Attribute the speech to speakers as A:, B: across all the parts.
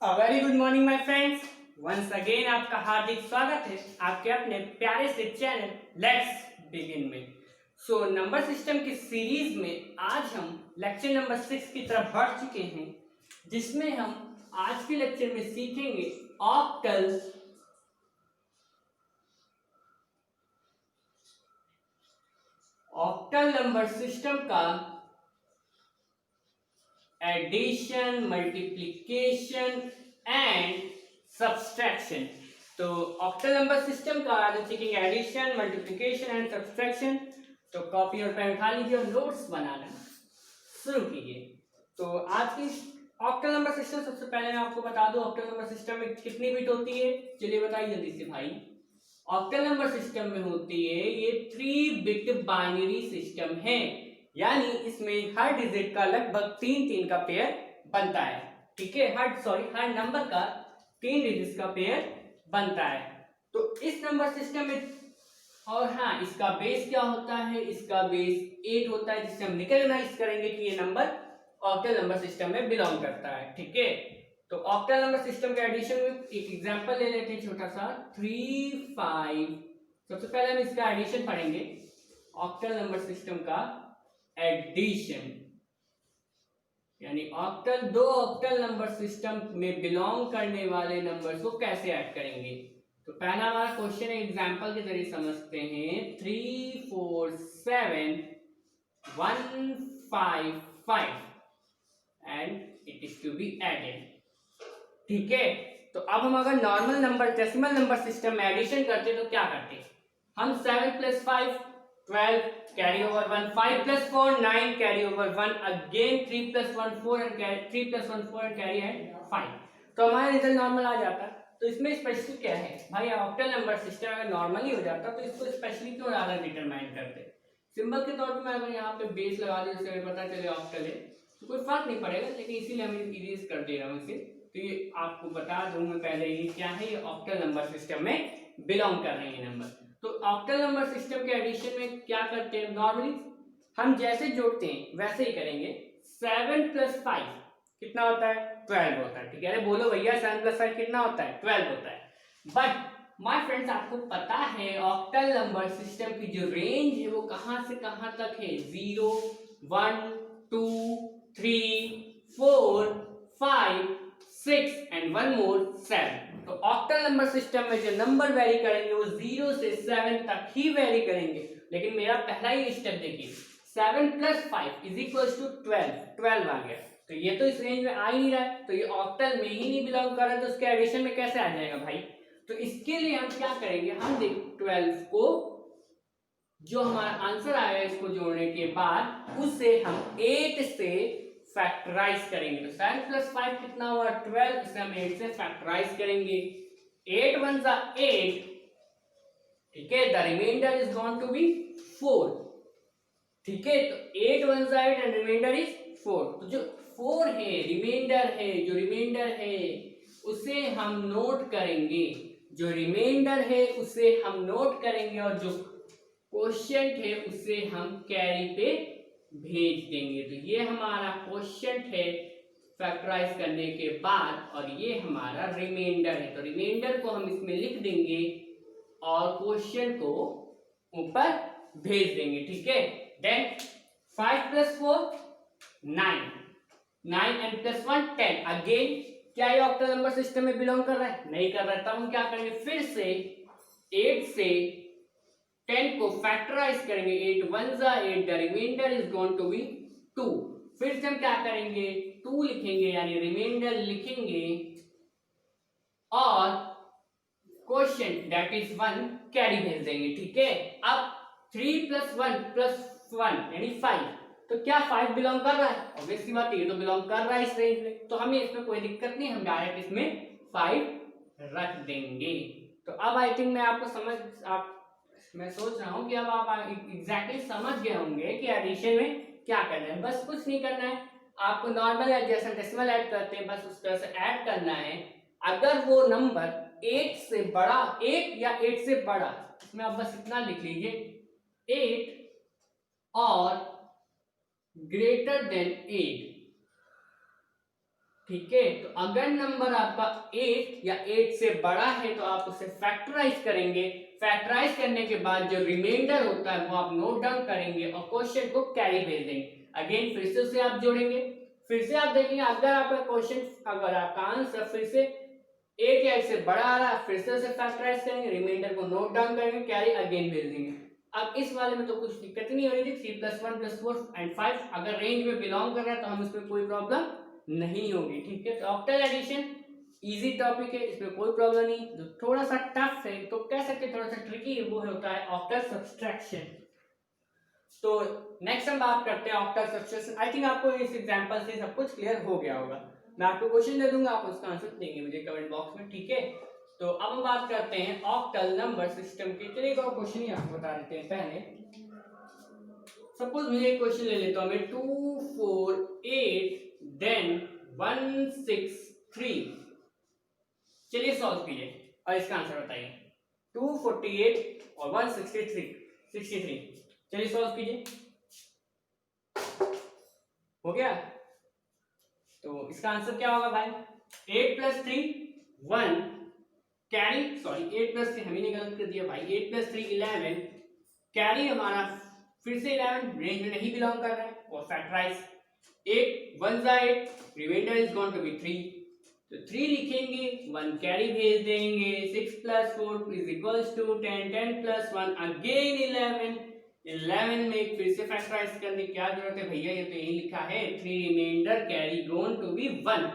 A: Very good morning my friends. Once again आपका हार्दिक स्वागत है आपके अपने प्यारे से चैनल लेट्स बिगिन में। नंबर सिस्टम की सीरीज में आज हम लेक्चर नंबर 6 की तरफ बढ़ चुके हैं, जिसमें हम आज के लेक्चर में सीखेंगे ऑक्टल नंबर सिस्टम का एडिशन, मल्टीप्लिकेशन एंड सब्सट्रैक्शन। तो ऑक्टल नंबर सिस्टम का आज हम सीखेंगे एडिशन, मल्टीप्लिकेशन एंड सब्सट्रैक्शन। तो कॉपी और पेन उठा लीजिए और नोट्स बनाना शुरू कीजिए। तो आज की ऑक्टल नंबर सिस्टम, सबसे पहले मैं आपको बता दूं ऑक्टल नंबर सिस्टम में कितनी बिट होती है। चलिए बताइए जल्दी से भाई। ऑक्टल नंबर सिस्टम में होती है ये 3 बिट बाइनरी सिस्टम है, यानी इसमें हर डिजिट का लगभग 3 का पेयर बनता है। ठीक है, हर नंबर का 3 डिजिट का पेयर बनता है। तो इस नंबर सिस्टम में, और हाँ, इसका बेस क्या होता है? इसका बेस 8 होता है, जिससे हम रिकॉग्नाइज करेंगे कि ये नंबर ऑक्टल नंबर सिस्टम में बिलोंग करता है। ठीक है, तो ऑक्टल नंबर सिस्टम के एडिशन में एक एग्जांपल ले लेते हैं छोटा सा, 3 5। सबसे पहले हम इसका एडिशन पढ़ेंगे, ऑक्टल नंबर सिस्टम का एडिशन, यानी दो ऑक्टल नंबर सिस्टम में बिलोंग करने वाले नंबर्स को कैसे ऐड करेंगे। तो पहला हमारा क्वेश्चन है, एग्जांपल के जरिए समझते हैं। 3 4 7 1 5 5 and it is to be added. ठीक है, तो अब हम अगर normal number, decimal number system में एडिशन करते तो क्या करते? हम 7 + 5 12 carry over 1, 5 + 4 9 carry over 1, again 3 + 1 4 and 3 + 1 4 and carry and 5। तो हमारा रिजल्ट नॉर्मल आ जाता। तो इसमें स्पेशली क्या है भाई, ऑक्टल नंबर सिस्टम अगर नॉर्मली हो जाता तो इसको स्पेशली क्यों ज्यादा डिटरमाइन करते? सिंबल के तौर पे मैं अगर यहाँ पे बेस लगा दूं, जैसे पता चले ऑक्टल है तो कोई फर्क नहीं पड़ेगा, लेकिन इसीलिए हम इरेज कर दे रहा हूँ इसे। तो ये आपको बता दूं मैं पहले, ये क्या है, ये ऑक्टल नंबर सिस्टम में बिलोंग कर रहे हैं नंबर। तो ऑक्टल नंबर सिस्टम के एडिशन में क्या करते हैं? नॉर्मली हम जैसे जोड़ते हैं वैसे ही करेंगे। 7 + 5 कितना होता है? 12 होता है। ठीक है, अरे बोलो भैया, 7 + 5 कितना होता है? 12 होता है। बट माय फ्रेंड्स, आपको पता है ऑक्टल नंबर सिस्टम की जो रेंज है वो कहां से कहां तक है? 0 1 2 3 4 5 6 एंड 1 मोर 7। तो ऑक्टल नंबर सिस्टम में जो नंबर वेरी करेंगे वो 0 से 7 तक ही वेरी करेंगे। लेकिन मेरा पहला ही स्टेप देखिए, 7 + 5 = 12 आ गया। तो ये तो इस रेंज में आ ही नहीं रहा है, तो ये ऑक्टल में ही नहीं बिलोंग कर रहा है, तो उसके एडिशन में कैसे आ जाएगा भाई? तो इसके लिए हम क्या करेंगे, हम देख 12 को, जो हमारा आंसर आया इसको जोड़ने के बाद, उससे हम 8 से फैक्टराइज करेंगे। तो 7 + 5 कितना हुआ? 12। इसे हम 8 से फैक्टराइज करेंगे। 8 × 1 = 8। ठीक है, the reminder is going to be 4। ठीक है, तो 8 × 1 = 8 एंड रिमाइंडर इज 4। तो जो 4 है रिमाइंडर है, जो रिमाइंडर है उसे हम नोट करेंगे, जो रिमाइंडर है उसे हम नोट करेंगे, और जो क्वोशिएंट है उसे हम कैरी पे भेज देंगे। तो ये हमारा क्वोशिएंट है फैक्टराइज करने के बाद, और ये हमारा रिमाइंडर है। तो रिमाइंडर को हम इसमें लिख देंगे और क्वोशिएंट को ऊपर भेज देंगे। ठीक है, देन 5 + 4 9 9 एंड +1 10। अगेन क्या ये ऑक्टल नंबर सिस्टम में बिलोंग कर रहा है? नहीं कर रहा है। तब हम क्या करेंगे, फिर से 8 से 10 को फैक्टराइज करेंगे। 8 × 1 = 8, the reminder is going to be 2। फिर से हम क्या करेंगे, 2 लिखेंगे, यानी रिमाइंडर लिखेंगे, और क्वोशिएंट दैट इज 1 कैरी भेज देंगे। ठीक है, अब 3 + 1 + 1 यानी 5। तो क्या 5 बिलोंग कर रहा है? ऑब्वियसली बात है, ये तो बिलोंग कर रहा है इस रेंज में, तो हमें इसमें कोई दिक्कत नहीं, हम डायरेक्ट इसमें 5 रख देंगे। तो अब आई थिंक मैं सोच रहा हूं कि अब आप एग्जैक्टली समझ गए होंगे कि एडिशन में क्या करना है। बस कुछ नहीं करना है, आपको नॉर्मल जैसा डेसिमल ऐड करते हैं बस उस तरह से ऐड करना है। अगर वो नंबर 8 से बड़ा, 8 या 8 से बड़ा, इसमें आप बस इतना लिख लीजिए, 8 और ग्रेटर देन 8, ठीक है। तो अगर नंबर आपका 8 या 8 से बड़ा है तो आप उसे फैक्टराइज करेंगे। फैक्टराइज करने के बाद जो रिमाइंडर होता है वो आप नोट डाउन करेंगे और क्वेश्चन को कैरी भेज देंगे। अगेन फिर से उसे आप जोड़ेंगे, फिर से आप देखेंगे अगर आपका क्वेश्चन, अगर आपका आंसर फिर से 8 या 8 से बड़ा आ रहा है, फिर से उसे फैक्टराइज करेंगे, रिमाइंडर को नोट डाउन करेंगे, कैरी अगेन भेज देंगे। अब इस वाले में तो कुछ दिक्कत नहीं हो रही थी, 3 + 1 + 4 एंड 5 अगर रेंज में बिलोंग कर रहा है तो हम इसमें कोई प्रॉब्लम नहीं होगी। ठीक है। तो ऑक्टल एडिशन इजी टॉपिक है, इसमें कोई प्रॉब्लम नहीं। जो थोड़ा सा टफ है तो कह सकते थोड़ा सा ट्रिकी है, वो होता है ऑक्टल सब्सट्रैक्शन। तो नेक्स्ट हम बात करते हैं ऑक्टल सब्सट्रैक्शन। आई थिंक आपको इस एग्जांपल से सब कुछ क्लियर हो गया होगा। मैं आपको क्वेश्चन दे दूंगा, आप उसका आंसर देंगे मुझे कमेंट बॉक्स में। ठीक है। तो अब हम बात करते हैं ऑक्टल नंबर सिस्टम की। चलिए एक और क्वेश्चन ही आपको बता देते हैं पहले। सपोज मुझे एक क्वेश्चन ले लेता हूं मैं, 2 4 8 देन 1 6 3। चलिए सॉल्व कीजिए और इसका आंसर बताइए। 248 और 163। चलिए सॉल्व कीजिए। हो गया। तो इसका आंसर क्या होगा भाई? 8 + 3 1 कैरी, सॉरी 8 + 3 हम ही ने गलत कर दिया भाई। 8 + 3 11 कैरी हमारा फिर से 11 रेंज में नहीं बिलोंग कर रहा है और factorize 8 1 8 reminder is going to be 3। तो 3 लिखेंगे, 1 कैरी भेज देंगे, 6 + 4 = 10 10 + 1 अगेन 11 में फिर से फैक्टराइज करने की क्या जरूरत है भैया, ये तो यही लिखा है 3 reminder carry going to be 1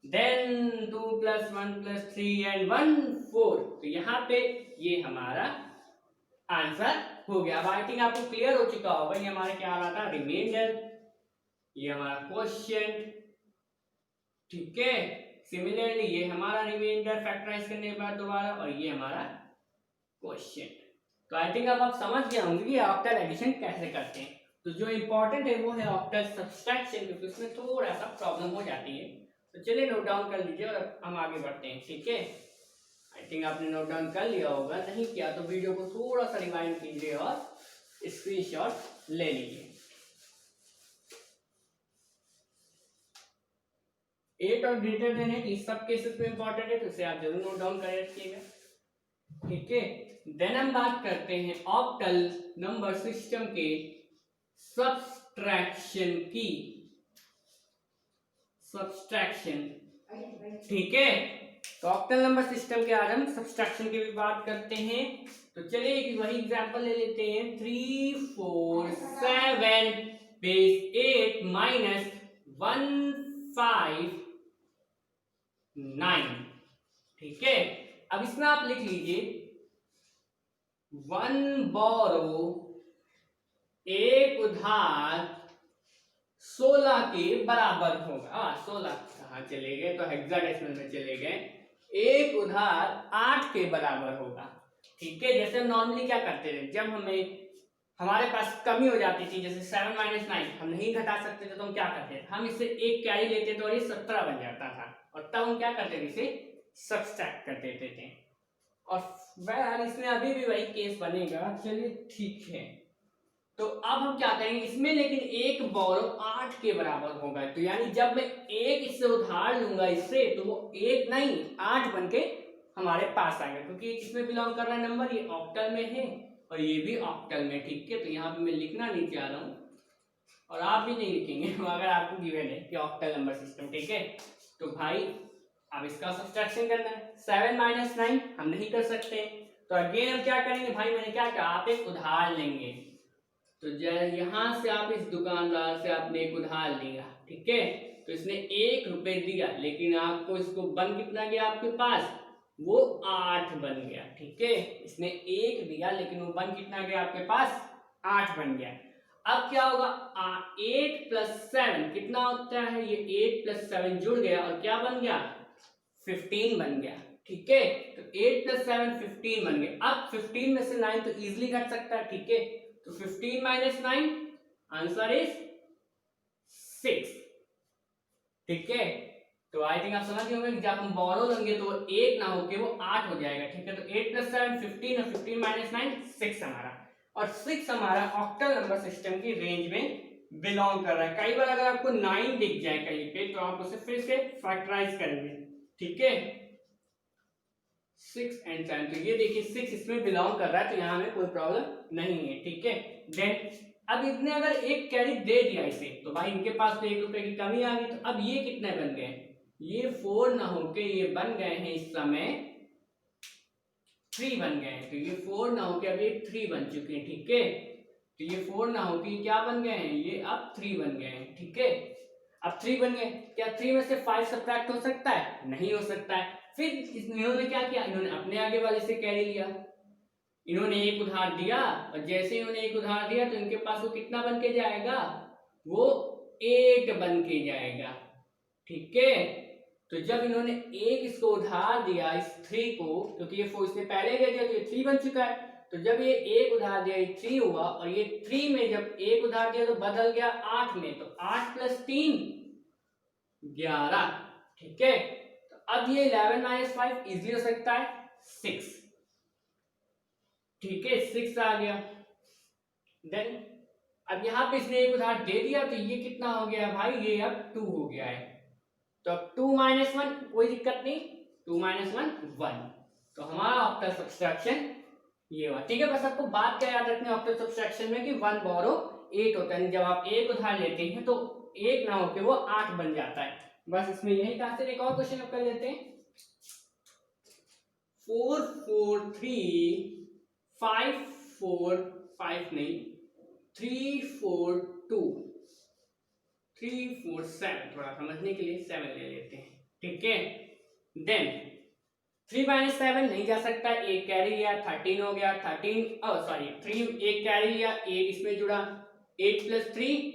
A: then 2 + 1 + 3 and 1 4। तो यहाँ पे ये हमारा आंसर हो गया। अब आई थिंक आपको क्लियर हो चुका होगा ये हमारा क्या आ रहा था, रिमाइंडर, ये हमारा क्वेश्चन। ठीक है। सिमिलरली ये हमारा रिमाइंडर फैक्टराइज करने के बाद दोबारा, और ये हमारा क्वेश्चन। तो आई थिंक अब आप समझ गए होंगे कि ऑक्टल एडिशन कैसे करते हैं। तो जो इंपॉर्टेंट है वो है ऑक्टल सब्सट्रैक्शन, क्योंकि उसमें थोड़ा सा प्रॉब्लम हो जाती है। तो चलिए नोट डाउन कर लीजिए और हम आगे बढ़ते हैं। ठीक है। आई थिंक आपने नोट डाउन कर लिया होगा, नहीं किया तो वीडियो को थोड़ा सा रिवाइंड कीजिए और स्क्रीनशॉट ले लीजिए। 8 और ग्रेटर देन 8 इस सब केसेस में इंपॉर्टेंट है, तो इसे आप जरूर नोट डाउन कर रखिएगा। ठीक है। देन हम बात करते हैं ऑक्टल नंबर सिस्टम के सब्सट्रैक्शन की। सब्सट्रैक्शन, ठीक है। तो ऑक्टल नंबर सिस्टम के आज हम सब्सट्रैक्शन की भी बात करते हैं। तो चलिए एक वही एग्जांपल ले लेते हैं। 3 4 7 बेस 8 माइनस 1 5 9। ठीक है। अब इसमें आप लिख लीजिए 1 बोरो, एक उधार 16 के बराबर होगा। 16 कहाँ चले गए, तो हेक्साडेसिमल में चले गए। एक उधार 8 के बराबर होगा। ठीक है। जैसे हम नॉर्मली क्या करते थे, जब हमें हमारे पास कमी हो जाती थी, जैसे 7 - 9 हम नहीं घटा सकते थे, तो हम क्या करते थे, हम इससे एक कैरी लेते थे और ये 17 बन जाता था, और तब हम क्या करते थे, इसे सब्सट्रैक्ट कर देते थे। और वह इसमें अभी भी वही केस बनेगा। चलिए ठीक है। तो अब हम क्या करेंगे इसमें, लेकिन एक बोरो 8 के बराबर होगा। तो यानी जब मैं एक इससे उधार लूंगा इससे, तो वो 1 नहीं 8 बन के हमारे पास आएगा, क्योंकि इसमें बिलोंग कर रहा नंबर ये ऑक्टल में है और ये भी ऑक्टल में। ठीक है। तो यहाँ पे मैं लिखना नहीं चाह रहा हूँ और आप भी नहीं लिखेंगे अगर आपको गिवन है कि ऑक्टल नंबर सिस्टम। ठीक है। तो भाई अब इसका सब्सट्रैक्शन करना है। 7 - 9 हम नहीं कर सकते, तो अगेन हम क्या करेंगे भाई, मैंने क्या कहा, आप एक उधार लेंगे। तो यहां से आप इस दुकानदार से आपने एक उधार लिया। ठीक है। तो इसने 1 रुपए दिया, लेकिन आपको इसको बन कितना गया आपके पास, वो 8 बन गया। ठीक है। इसने 1 दिया लेकिन वो बन कितना गया आपके पास, 8 बन गया। अब क्या होगा, 8 + 7 कितना होता है, ये 8 + 7 जुड़ गया और क्या बन गया, 15 बन गया। ठीक है। तो 8 + 7 15 बन गए। अब 15 में से 9 तो इजीली घट सकता है। ठीक है। तो 15 - 9 आंसर इज 6। ठीक है। तो आई थिंक आप समझ गए होंगे कि जब हम बोरो लेंगे तो 1 ना होके वो 8 हो जाएगा। ठीक है। तो 8 + 7 15 और 15 - 9 6 हमारा, और 6 हमारा ऑक्टल नंबर सिस्टम की रेंज में बिलोंग कर रहा है। कई बार अगर आपको 9 दिख जाए कहीं पे तो आप उसे फिर से फैक्टराइज करेंगे, ठीक है। 6 एंड 7, तो ये देखिए 6 इसमें बिलोंग कर रहा है तो यहाँ हमें कोई प्रॉब्लम नहीं है, ठीक है। देन अब इसने अगर एक कैरी दे दिया इसे तो भाई इनके पास तो 1 रुपए की कमी आ गई, तो अब ये कितने बन गए, ये 4 ना होके ये बन गए हैं इस समय 3 बन गए हैं। तो ये 4 ना होके अब ये 3 बन चुके हैं, ठीक है। तो ये 4 ना होके ये क्या बन गए हैं, ये अब 3 बन गए हैं, ठीक है। अब 3 बन गए, क्या 3 में से 5 सब्ट्रैक्ट हो सकता है, नहीं हो सकता है। फिर इन्होंने क्या किया, इन्होंने अपने आगे वाले से कैरी लिया, इन्होंने एक उधार दिया और जैसे इन्होंने एक उधार दिया तो इनके पास वो कितना बन के जाएगा, वो 8 बन के जाएगा, ठीक है। तो जब इन्होंने एक इसको उधार दिया इस 3 को, क्योंकि ये 4 इसने पहले दे दिया तो ये 3 बन चुका है, तो जब ये एक उधार दिया ये 3 हुआ और ये 3 में जब एक उधार दिया तो बदल गया 8 में, तो 8 + 3 11, ठीक है। तो अब ये 11 - 5 इजी हो सकता है 6, ठीक है, 6 आ गया। देन अब यहां पे इसने एक उधार दे दिया तो ये कितना हो गया भाई, ये अब 2 हो गया है। तो अब 2 - 1 कोई दिक्कत नहीं, 2 - 1 1, तो हमारा ऑक्टल सब्सट्रैक्शन ये हुआ, ठीक है। बस आपको बात क्या याद रखनी है ऑक्टल सब्सट्रैक्शन में कि 1 बोरो 8 होता है, जब आप एक उधार लेते हैं तो 1 ना होके वो 8 बन जाता है। बस इसमें यही था। फिर एक और क्वेश्चन आप कर लेते हैं, 4 4 3 5 4 5 नहीं 3 4 2 3 4 7, थोड़ा समझने के लिए 7 ले लेते हैं, ठीक है। देन 3 - 7 नहीं जा सकता, एक कैरी लिया 13 हो गया, 3 एक कैरी लिया 8 इसमें जुड़ा, 8 + 3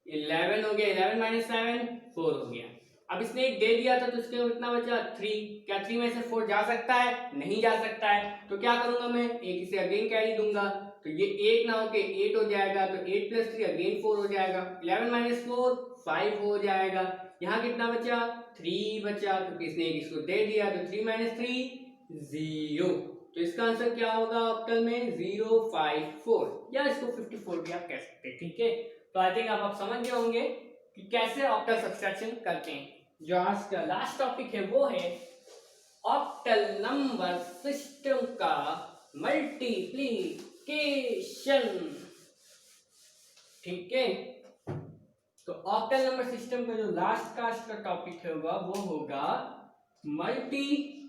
A: 11 हो गया, 11 - 7 4 हो गया। अब इसने एक दे दिया था तो इसके कितना बचा 3, क्या 3 में से 4 जा सकता है, नहीं जा सकता है। तो क्या करूंगा मैं, एक इसे अगेन कैरी दूंगा तो ये 1 ना होके 8 हो जाएगा, तो 8 + 3 अगेन 4 हो जाएगा, 11 - 4 5 हो जाएगा। यहाँ कितना बचा 3 बचा, क्योंकि इसने एक इसको दे दिया तो 3 - 3 0, तो इसका आंसर क्या होगा ऑक्टल में 0 5 4, या इसको 54 भी आप कह सकते हैं, ठीक है। तो आई थिंक आप समझ गए होंगे कि कैसे ऑक्टल सब्सट्रैक्शन करते हैं। जो आज का लास्ट टॉपिक है वो है ऑक्टल नंबर सिस्टम का मल्टीप्लिकेशन, ठीक है। तो ऑक्टल नंबर सिस्टम का जो लास्ट का टॉपिक होगा वो होगा मल्टीप्लिकेशन।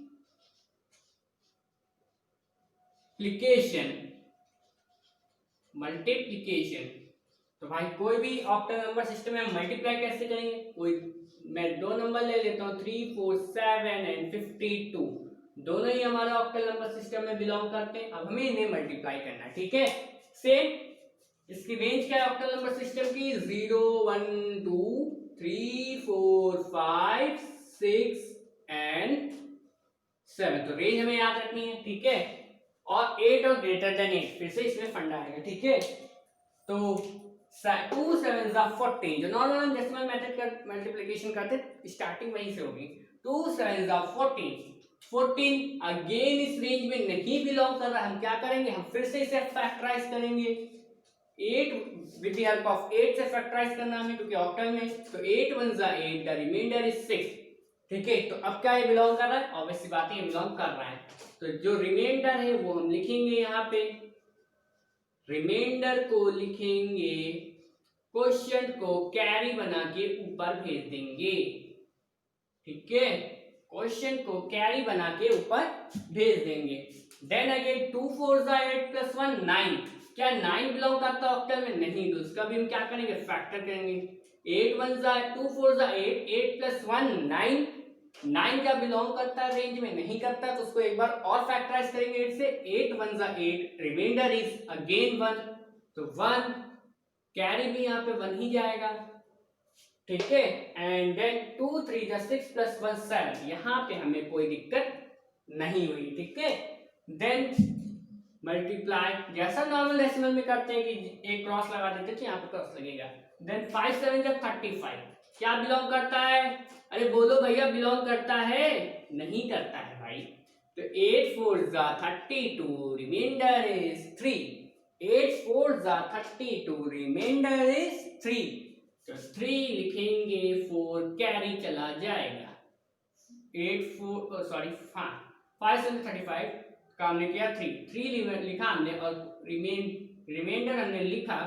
A: तो भाई कोई भी ऑक्टल नंबर सिस्टम में मल्टीप्लाई कैसे करेंगे, कोई मैं 2 नंबर ले लेता हूँ 3 4 7 एंड 52, दोनों ही हमारे ऑक्टल नंबर सिस्टम में बिलोंग करते हैं। अब हमें इन्हें मल्टीप्लाई करना है, ठीक है। सेम इसकी रेंज क्या है ऑक्टल नंबर सिस्टम की, 0 1 2 3 4 5 6 एंड 7, तो रेंज हमें याद रखनी है, ठीक है। और 8 और ग्रेटर देन 8, फिर से इसमें फंडा आएगा, ठीक है। तो 2 7 14, जो नॉर्मल हम डेसिमल मेथड का मल्टीप्लिकेशन करते स्टार्टिंग वहीं से होगी। 2 7 14, 14 अगेन इस रेंज में नहीं बिलोंग कर रहा, हम क्या करेंगे, हम फिर से इसे फैक्टराइज करेंगे। 8 विद द हेल्प ऑफ 8 से फैक्टराइज करना हमें, क्योंकि ऑक्टल में, तो 8 1 8, द रिमाइंडर इज 6, ठीक है। तो अब क्या ये बिलोंग कर रहा है, ऑब्वियसली बात है ये बिलोंग कर रहा है। तो जो रिमाइंडर है वो हम लिखेंगे यहाँ पे, रिमाइंडर को लिखेंगे, क्वोशिएंट को कैरी बना के ऊपर भेज देंगे, ठीक है। क्वोशिएंट को कैरी बना के ऊपर भेज देंगे। देन अगेन 2 4 8 + 1 9, क्या 9 बिलोंग करता है ऑक्टल में, नहीं, तो उसका भी हम क्या करेंगे, फैक्टर करेंगे। 8 1 2 4 8, 8 + 1 9, 9 क्या बिलोंग करता है रेंज में, नहीं करता, तो उसको एक बार और फैक्टराइज करेंगे 8 से, 8 1 8, रिमाइंडर इज अगेन 1, तो 1 कैरी भी यहाँ पे 1 ही जाएगा, ठीक है। एंड देन 2 3 6 + 1 7, यहाँ पे हमें कोई दिक्कत नहीं हुई, ठीक है। देन मल्टीप्लाई जैसा नॉर्मल डेसिमल में करते हैं कि एक क्रॉस लगा देते हैं तो यहाँ पे क्रॉस लगेगा। देन 5 7 35, क्या बिलोंग करता है, अरे बोलो भैया बिलोंग करता है, नहीं करता है भाई। तो 8 4 32, reminder is 3, 8 4 32, reminder is three, तो थ्री लिखेंगे, फोर कैरी चला जाएगा, 5 से 35 का हमने किया, थ्री लिखा हमने और रिमाइंडर हमने लिखा,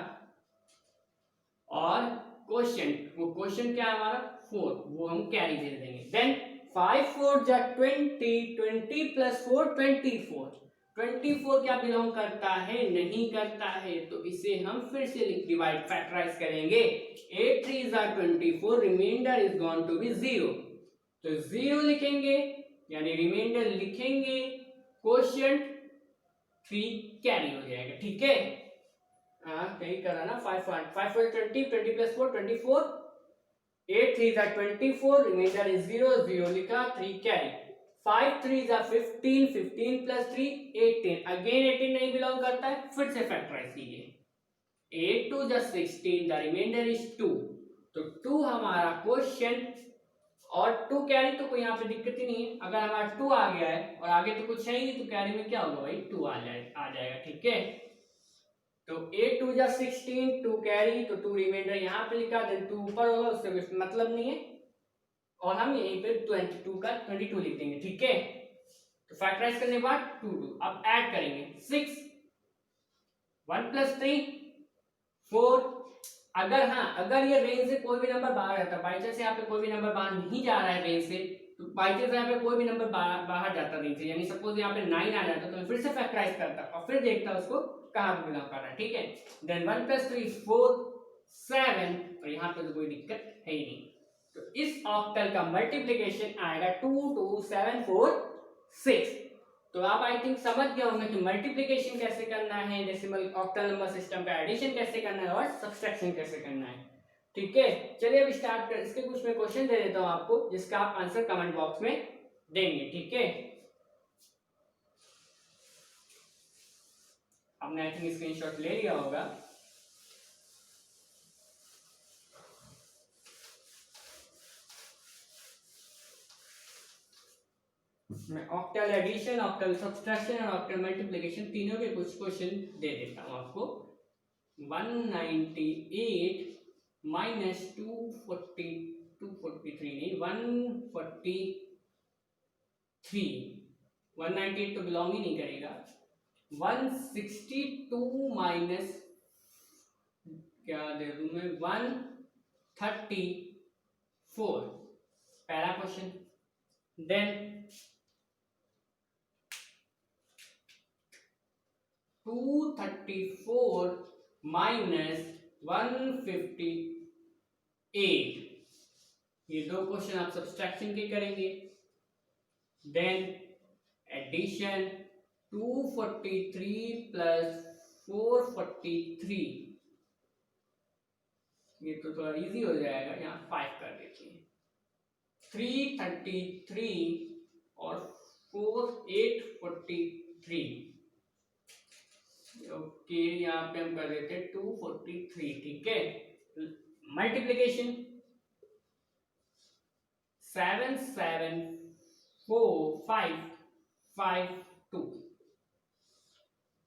A: और क्वेश्चन क्या है हमारा 4, वो हम कैरी दे देंगे। देन 5 4 जा 20, 20 प्लस 4 24, 24 क्या बिलोंग करता है, नहीं करता है, तो इसे हम फिर से डिवाइड फैक्टराइज करेंगे। 8 3 जा 24, reminder is going to be 0, तो 0 लिखेंगे यानी रिमाइंडर लिखेंगे, क्वोशिएंट 3 कैरी हो जाएगा। ठीक है, कहीं करा ना, 5 4 20, 20 प्लस 4 24, 8 3 जा 24, रिमाइंडर इज 0, 0 लिखा, 3 कैरी, 5 3 जा 15, 15 प्लस 3 18, अगेन 18 नहीं बिलोंग करता है, फिर से फैक्टराइज कीजिए, 8 2 जा 16, द रिमाइंडर इज 2, तो 2 हमारा क्वेश्चन, और 2 कैरी तो कोई यहाँ पे दिक्कत ही नहीं है, अगर हमारा 2 आ गया है और आगे तो कुछ है ही नहीं, तो कैरी में क्या होगा भाई, 2 आ जाएगा। ठीक है, तो 8 2 जा 16, 2 कैरी, तो 2 रिमाइंडर यहाँ पे लिखा, देन 2 ऊपर होगा, उससे कुछ मतलब नहीं है, और हम यहीं पे 22 का 22 लिख देंगे। ठीक है, तो फैक्टराइज करने के बाद 2 2, अब ऐड करेंगे 6, 1 प्लस 3 4, अगर ये रेंज से कोई भी नंबर बाहर जाता है, बाई चांस यहाँ पे कोई भी नंबर बाहर नहीं जा रहा है रेंज से, तो बाई चांस यहाँ पे कोई भी नंबर बाहर जाता रेंज से, यानी सपोज यहाँ पे 9 आ जाता, तो मैं फिर से फैक्टराइज करता और फिर देखता उसको कहाँ पे बिलोंग कर रहा है। ठीक है, देन 1 प्लस 3 4 7, और यहाँ पे तो कोई दिक्कत है ही नहीं, तो इस ऑक्टल का मल्टीप्लिकेशन आएगा 2 2 7 4 6। तो आप आई थिंक समझ गए होंगे कि मल्टीप्लिकेशन कैसे करना है, डेसिमल ऑक्टल नंबर सिस्टम का एडिशन कैसे करना है और सब्सट्रैक्शन कैसे करना है। ठीक है, चलिए अब स्टार्ट कर, इसके कुछ मैं क्वेश्चन दे देता हूं आपको, जिसका आप आंसर कमेंट बॉक्स में देंगे। ठीक है, आपने आई थिंक स्क्रीनशॉट ले लिया होगा। मैं ऑक्टल एडिशन, ऑक्टल सब्सट्रैक्शन और ऑक्टल मल्टीप्लिकेशन तीनों के कुछ क्वेश्चन दे देता हूं आपको। 198 माइनस 243 नहीं, 143, 198 तो बिलोंग ही नहीं करेगा। 162 माइनस क्या दे दूं मैं, 134, पहला क्वेश्चन। देन 234 माइनस 158, ये दो क्वेश्चन आप सब्सट्रैक्शन के करेंगे। देन एडिशन 243 प्लस 443, ये तो थोड़ा इजी हो जाएगा, यहाँ 5 कर देते हैं, 333 और 843, ओके, यहाँ पे हम कर देते हैं 243। ठीक है, multiplication 7 7 4 5 5 2,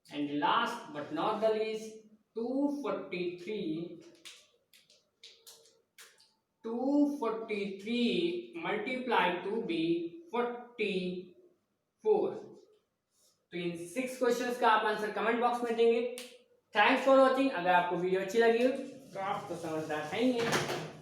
A: and last but not the least 243 multiplied to be 44। तो इन 6 क्वेश्चंस का आप आंसर कमेंट बॉक्स में देंगे। Thanks for watching. अगर आपको वीडियो अच्छी लगी हो तो आप तो समझदार हैं ही हैं।